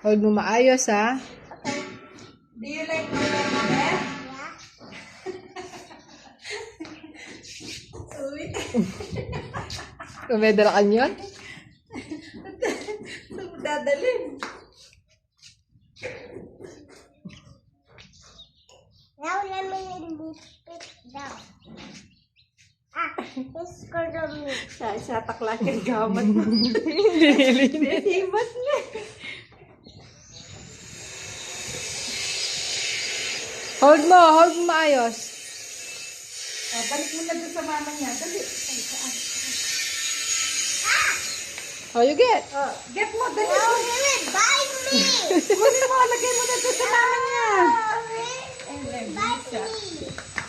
Hold mo maayos, ha? Okay. Do you like my bed? Uy. Kumedala ka niyon? Dadalhin. Now let me lift it down. It's gonna me. Sa takla kay gamat mo. Hibat niya. Hold mo maayos. Balik mo na doon sa mama niya. Dali. Oh, you get. Get mo, dali. No, he will bite me. Kunin mo, lagay mo na doon sa mama niya. Bite me.